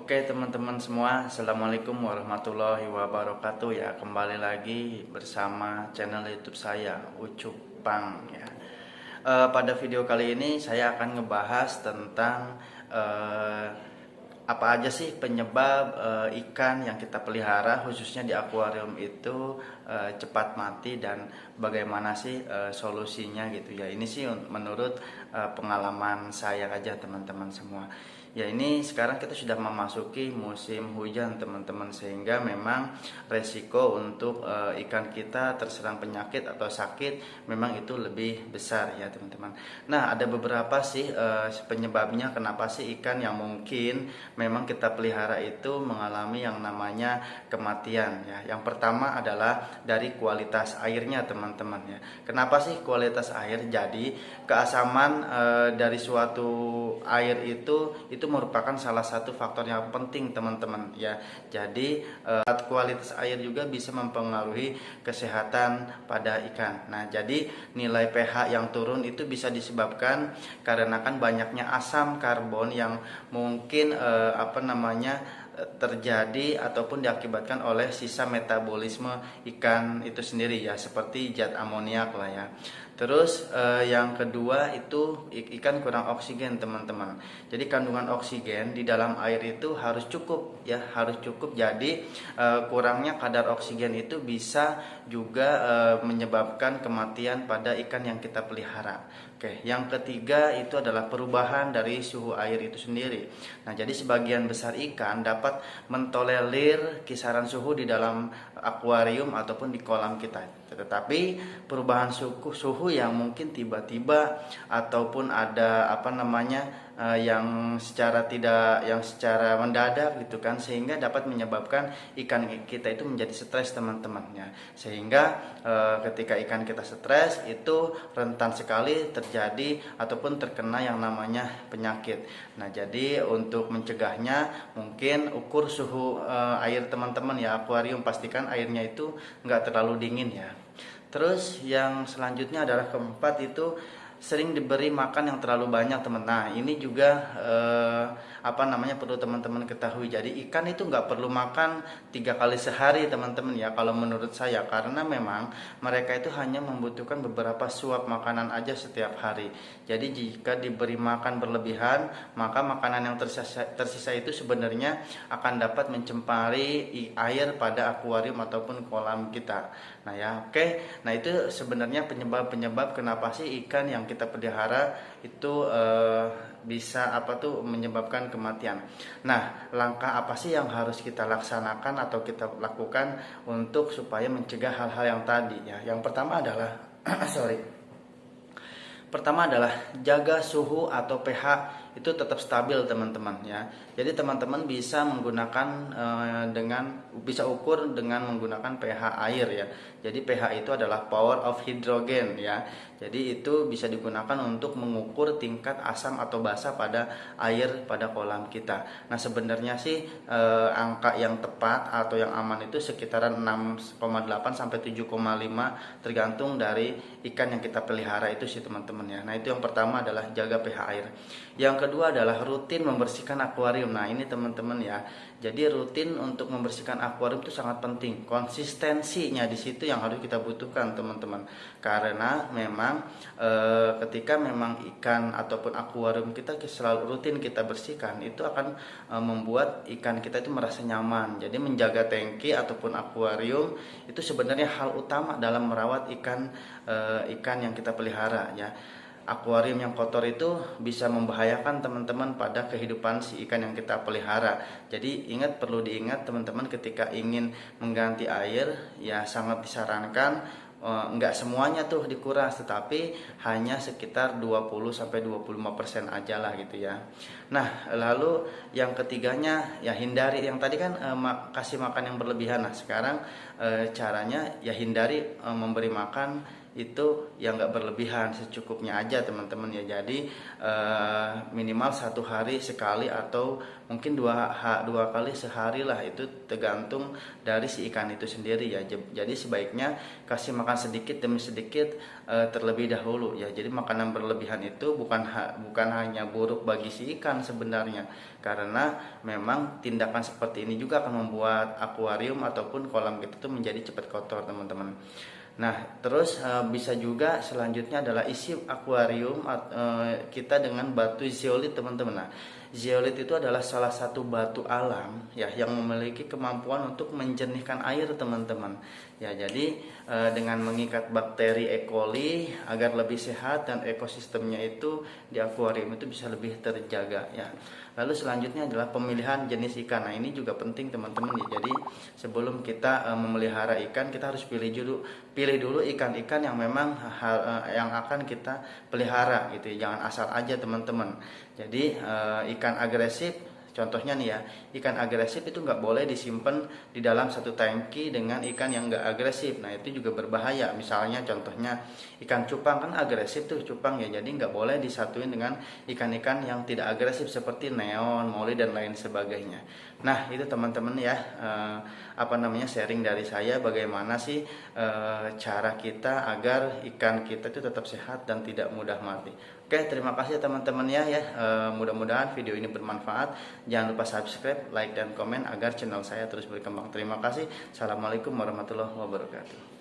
Oke teman-teman semua, Assalamualaikum warahmatullahi wabarakatuh ya. Kembali lagi bersama channel YouTube saya, Ucup Pang ya. Pada video kali ini saya akan ngebahas tentang apa aja sih penyebab ikan yang kita pelihara khususnya di akuarium itu cepat mati dan bagaimana sih solusinya gitu ya. Ini sih menurut pengalaman saya aja teman-teman semua. Ya, ini sekarang kita sudah memasuki musim hujan teman-teman, sehingga memang resiko untuk ikan kita terserang penyakit atau sakit memang itu lebih besar ya teman-teman. Nah, ada beberapa sih penyebabnya kenapa sih ikan yang mungkin memang kita pelihara itu mengalami yang namanya kematian ya. Yang pertama adalah dari kualitas airnya teman-teman ya. Kenapa sih kualitas air? Jadi keasaman dari suatu air itu merupakan salah satu faktor yang penting teman-teman ya. Jadi kualitas air juga bisa mempengaruhi kesehatan pada ikan. Nah, jadi nilai pH yang turun itu bisa disebabkan karena kan banyaknya asam karbon yang mungkin terjadi ataupun diakibatkan oleh sisa metabolisme ikan itu sendiri ya, seperti zat amoniak lah ya. Terus yang kedua itu ikan kurang oksigen teman-teman. Jadi kandungan oksigen di dalam air itu harus cukup ya, harus cukup. Jadi kurangnya kadar oksigen itu bisa juga menyebabkan kematian pada ikan yang kita pelihara. Oke, yang ketiga itu adalah perubahan dari suhu air itu sendiri. Nah, jadi sebagian besar ikan dapat mentolerir kisaran suhu di dalam akuarium ataupun di kolam kita. Tetapi perubahan suhu yang mungkin tiba-tiba ataupun ada yang secara mendadak gitu kan, sehingga dapat menyebabkan ikan kita itu menjadi stres teman-temannya. Sehingga ketika ikan kita stres itu rentan sekali terjadi ataupun terkena yang namanya penyakit. Nah, jadi untuk mencegahnya mungkin ukur suhu air teman-teman ya, akuarium, pastikan airnya itu nggak terlalu dingin ya. Terus yang selanjutnya adalah keempat itu sering diberi makan yang terlalu banyak teman. Nah, ini juga perlu teman-teman ketahui. Jadi ikan itu nggak perlu makan 3 kali sehari teman-teman ya, kalau menurut saya, karena memang mereka itu hanya membutuhkan beberapa suap makanan aja setiap hari. Jadi jika diberi makan berlebihan, maka makanan yang tersisa itu sebenarnya akan dapat mencemari air pada akuarium ataupun kolam kita. Nah ya, oke. Nah, itu sebenarnya penyebab kenapa sih ikan yang kita pelihara itu bisa menyebabkan kematian. Nah, langkah apa sih yang harus kita laksanakan atau kita lakukan untuk supaya mencegah hal-hal yang tadi ya. Yang pertama adalah Pertama adalah jaga suhu atau pH itu tetap stabil teman-teman ya. Jadi teman-teman bisa menggunakan bisa ukur dengan menggunakan pH air ya. Jadi pH itu adalah power of hydrogen ya. Jadi itu bisa digunakan untuk mengukur tingkat asam atau basa pada air pada kolam kita. Nah, sebenarnya sih angka yang tepat atau yang aman itu sekitaran 6,8 sampai 7,5 tergantung dari ikan yang kita pelihara itu sih teman-teman ya. Nah, itu yang pertama adalah jaga pH air. Yang kedua adalah rutin membersihkan akuarium. Nah, ini teman-teman ya. Jadi rutin untuk membersihkan akuarium itu sangat penting. Konsistensinya di situ yang harus kita butuhkan teman-teman. Karena memang ketika memang ikan ataupun akuarium kita selalu rutin kita bersihkan, itu akan membuat ikan kita itu merasa nyaman. Jadi menjaga tangki ataupun akuarium itu sebenarnya hal utama dalam merawat ikan yang kita pelihara ya. Akuarium yang kotor itu bisa membahayakan teman-teman pada kehidupan si ikan yang kita pelihara. Jadi perlu diingat teman-teman, ketika ingin mengganti air ya sangat disarankan enggak semuanya tuh dikuras, tetapi hanya sekitar 20-25% aja lah gitu ya. Nah, lalu yang ketiganya ya hindari, yang tadi kan kasih makan yang berlebihan. Nah, sekarang caranya ya hindari memberi makan itu yang nggak berlebihan, secukupnya aja teman-teman ya. Jadi minimal 1 hari sekali atau mungkin dua kali sehari lah, itu tergantung dari si ikan itu sendiri ya. Jadi sebaiknya kasih makan sedikit demi sedikit terlebih dahulu ya. Jadi makanan berlebihan itu bukan hanya buruk bagi si ikan sebenarnya, karena memang tindakan seperti ini juga akan membuat akuarium ataupun kolam kita tuh menjadi cepat kotor teman-teman. Nah, terus bisa juga selanjutnya adalah isi akuarium kita dengan batu zeolit teman-teman. Nah, zeolit itu adalah salah satu batu alam ya yang memiliki kemampuan untuk menjernihkan air teman-teman. Ya, jadi dengan mengikat bakteri E. coli agar lebih sehat dan ekosistemnya itu di akuarium itu bisa lebih terjaga ya. Lalu selanjutnya adalah pemilihan jenis ikan. Nah, ini juga penting teman-teman ya. Jadi sebelum kita memelihara ikan, kita harus pilih dulu ikan-ikan yang memang yang akan kita pelihara gitu ya. Jangan asal aja teman-teman. Jadi ikan agresif, contohnya nih ya, ikan agresif itu nggak boleh disimpan di dalam satu tangki dengan ikan yang nggak agresif. Nah, itu juga berbahaya. Misalnya contohnya ikan cupang kan agresif tuh cupang ya, jadi nggak boleh disatuin dengan ikan-ikan yang tidak agresif seperti neon, moli dan lain sebagainya. Nah, itu teman-teman ya, sharing dari saya bagaimana sih cara kita agar ikan kita itu tetap sehat dan tidak mudah mati. Oke, terima kasih teman-teman ya. Mudah-mudahan video ini bermanfaat. Jangan lupa subscribe, like dan komen agar channel saya terus berkembang. Terima kasih. Assalamualaikum warahmatullahi wabarakatuh.